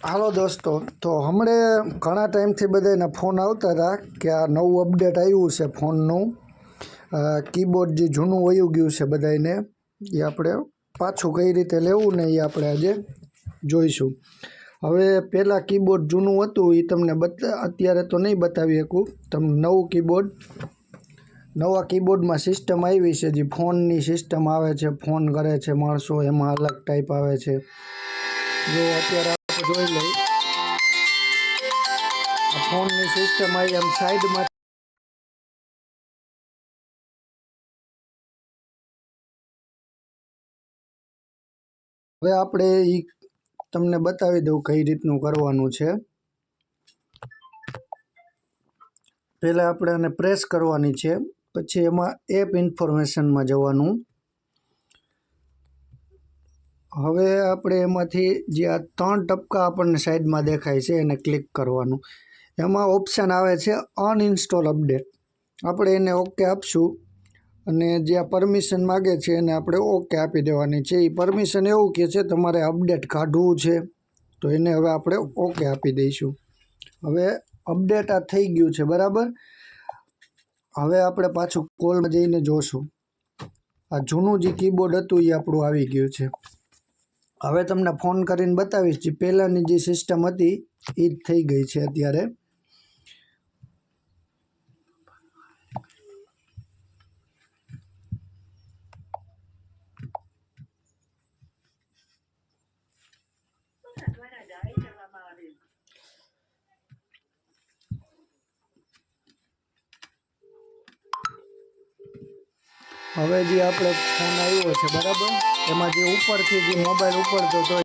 હાલો દોસ્તો, તો હમણે ઘણા ટાઈમથી બધાના ફોન આવતા હતા કે આ નવું અપડેટ આવ્યું છે ફોનનું. કીબોર્ડ જે જૂનું વયું ગયું છે બધાને, એ આપણે પાછું કઈ રીતે લેવું ને એ આપણે આજે જોઈશું. હવે પહેલાં કીબોર્ડ જૂનું હતું એ તમને અત્યારે તો નહીં બતાવી શકું. તમને નવા કીબોર્ડમાં સિસ્ટમ આવી છે, જે ફોનની સિસ્ટમ આવે છે, ફોન કરે છે માણસો, એમાં અલગ ટાઈપ આવે છે. જો અત્યારે આપણે જોઈ લઈએ, આ ફોનની સિસ્ટમ આવી એમ સાઈડમાં. હવે આપણે એ તમને બતાવી દઉં કઈ રીતનું કરવાનું છે. પહેલાં આપણે આને પ્રેસ કરવાની છે, પછી એમાં એપ ઇન્ફોર્મેશનમાં જવાનું. હવે આપણે એમાંથી જે આ 3 ટપકા આપણને સાઈડમાં દેખાય છે એને ક્લિક કરવાનું. એમાં ઓપ્શન આવે છે અનઇન્સ્ટોલ અપડેટ. આપણે એને ઓકે આપશું અને જે આ પરમિશન માગે છે એને આપણે ઓકે આપી દેવાની છે. એ પરમિશન એવું કહે છે તમારે અપડેટ કાઢવું છે, તો એને હવે આપણે ઓકે આપી દઈશું. હવે અપડેટ આ થઈ ગયું છે બરાબર. હવે આપણે પાછું કોલમાં જઈને જોશું. આ જૂનું જે કીબોર્ડ હતું એ આપણું આવી ગયું છે. હવે તમને ફોન કરીને બતાવીશ, જે પહેલાંની જે સિસ્ટમ હતી એ જ થઈ ગઈ છે અત્યારે. હવે જે આપણે ફોન આવ્યો છે બરાબર, એમાં જે ઉપરથી જે મોબાઈલ ઉપડતો હતો